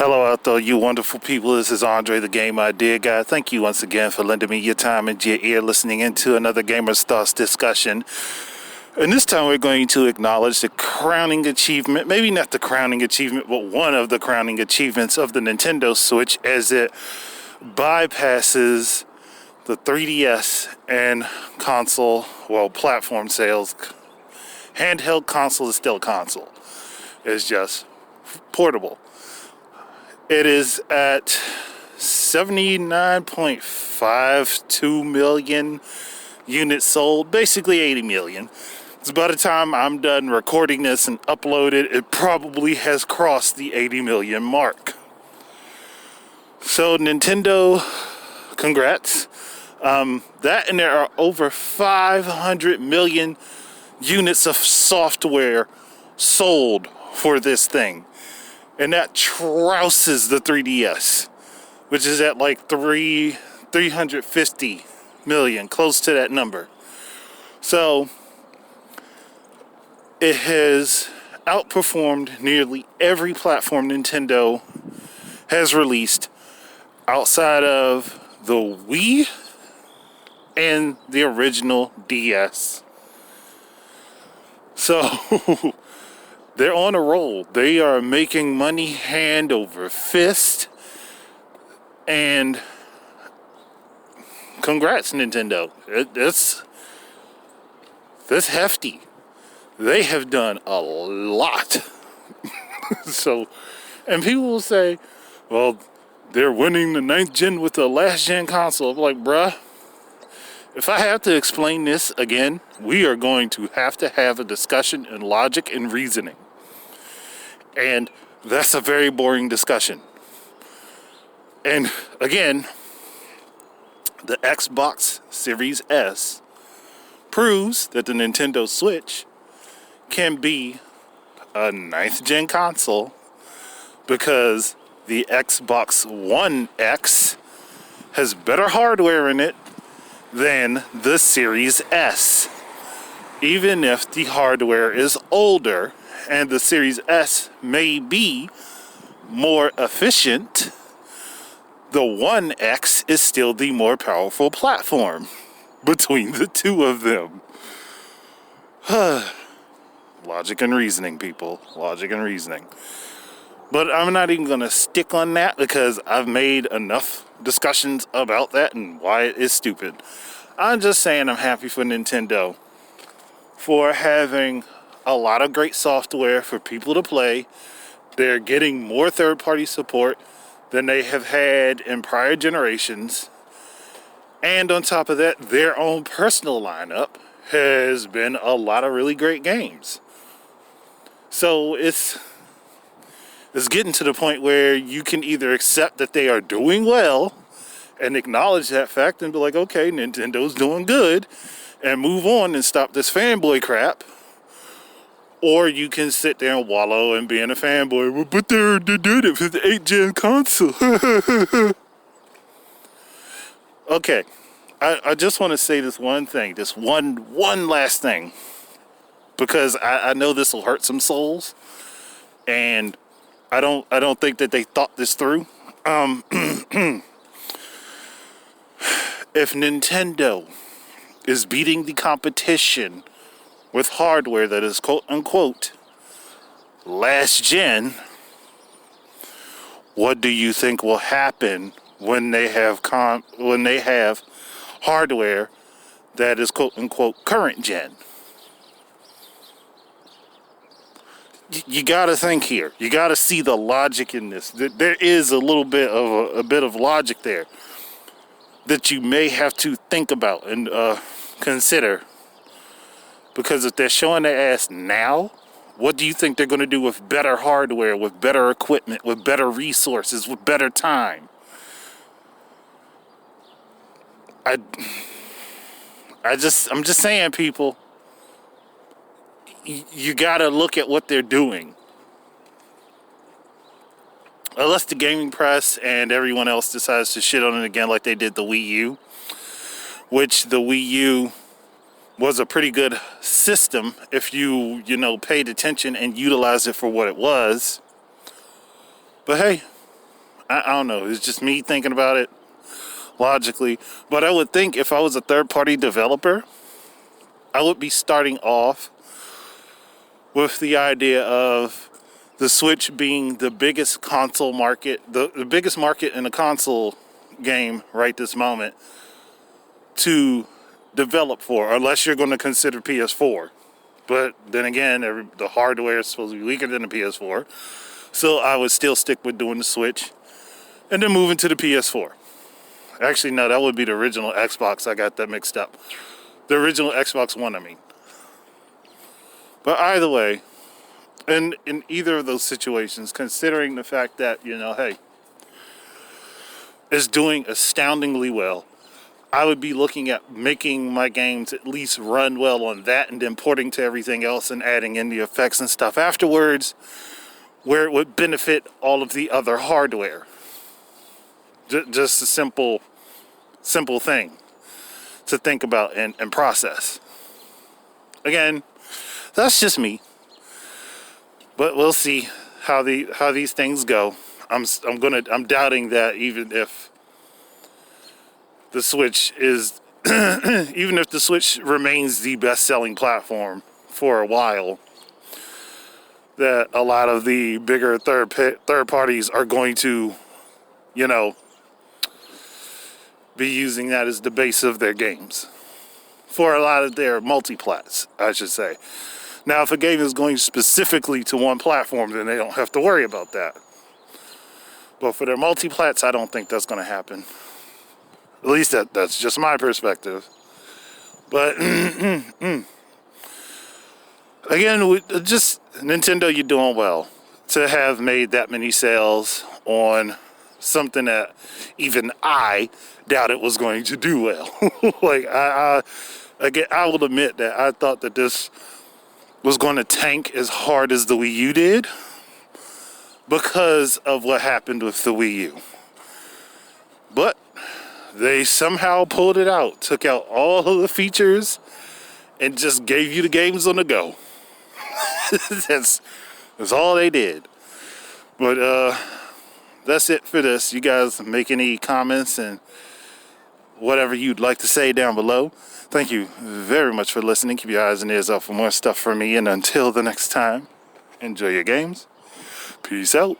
Hello out there, you wonderful people. This is Andre, the Game Idea Guy. Thank you once again for lending me your time and your ear listening into another Gamer's Thoughts discussion. And this time we're going to acknowledge the crowning achievement, maybe not the crowning achievement, but one of the crowning achievements of the Nintendo Switch as it bypasses the 3DS and console, platform sales. Handheld console is still a console. It's just portable. It is at 79.52 million units sold, basically 80 million. So by the time I'm done recording this and upload it, it probably has crossed the 80 million mark. So Nintendo, congrats. That and there are over 500 million units of software sold for this thing. And that trouses the 3DS, which is at like 350 million, close to that number. So it has outperformed nearly every platform Nintendo has released outside of the Wii and the original DS. So they're on a roll. They are making money hand over fist. And congrats, Nintendo. That's hefty. They have done a lot. So, and people will say, well, they're winning the 9th gen with the last gen console. I'm like, bruh, if I have to explain this again, we are going to have a discussion in logic and reasoning. And that's a very boring discussion. And again, the Xbox Series S proves that the Nintendo Switch can be a 9th gen console because the Xbox One X has better hardware in it than the Series S. Even if the hardware is older and the Series S may be more efficient, the One X is still the more powerful platform between the two of them. Logic and reasoning, people. Logic and reasoning. But I'm not even going to stick on that because I've made enough discussions about that and why it is stupid. I'm just saying I'm happy for Nintendo for having a lot of great software for people to play. They're getting more third-party support than they have had in prior generations. And on top of that, their own personal lineup has been a lot of really great games. So it's getting to the point where you can either accept that they are doing well and acknowledge that fact and be like, okay, Nintendo's doing good, and move on and stop this fanboy crap. Or you can sit there and wallow and being a fanboy. Well, but they're doing it for the 8th gen console. Okay, I just want to say this one thing, this one last thing, because I know this will hurt some souls, and I don't think that they thought this through. If Nintendo is beating the competition with hardware that is quote unquote last gen, what do you think will happen when they have hardware that is quote unquote current gen? You got to think here. You got to see the logic in this. There is a little bit of logic there that you may have to think about and consider. Because if they're showing their ass now, what do you think they're going to do with better hardware, with better equipment, with better resources, with better time? I'm just saying, people, you got to look at what they're doing. Unless the gaming press and everyone else decides to shit on it again like they did the Wii U, which the Wii U was a pretty good system if you paid attention and utilized it for what it was. But hey, I don't know. It's just me thinking about it logically. But I would think if I was a third-party developer, I would be starting off with the idea of the Switch being the biggest console market, the biggest market in a console game right this moment to develop for, unless you're going to consider PS4. But then again, the hardware is supposed to be weaker than the PS4. So I would still stick with doing the Switch and then moving to the PS4. Actually, no, that would be the original Xbox. I got that mixed up. The original Xbox One, I mean. But either way, in either of those situations, considering the fact that, you know, hey, it's doing astoundingly well, I would be looking at making my games at least run well on that and then porting to everything else and adding in the effects and stuff afterwards where it would benefit all of the other hardware. Just a simple thing to think about and process. Again, that's just me. But we'll see how these things go. I'm doubting that even if the Switch is even if the Switch remains the best-selling platform for a while, that a lot of the bigger third parties are going to, you know, be using that as the base of their games for a lot of their multiplats, I should say. Now, if a game is going specifically to one platform, then they don't have to worry about that. But for their multiplats, I don't think that's going to happen. At least that's just my perspective. But again, just Nintendo, you're doing well to have made that many sales on something that even I doubted was going to do well. Like I will admit that I thought that this was going to tank as hard as the Wii U did because of what happened with the Wii U. But they somehow pulled it out, took out all of the features, and just gave you the games on the go. That's all they did. But that's it for this. You guys make any comments and whatever you'd like to say down below. Thank you very much for listening. Keep your eyes and ears out for more stuff from me. And until the next time, enjoy your games. Peace out.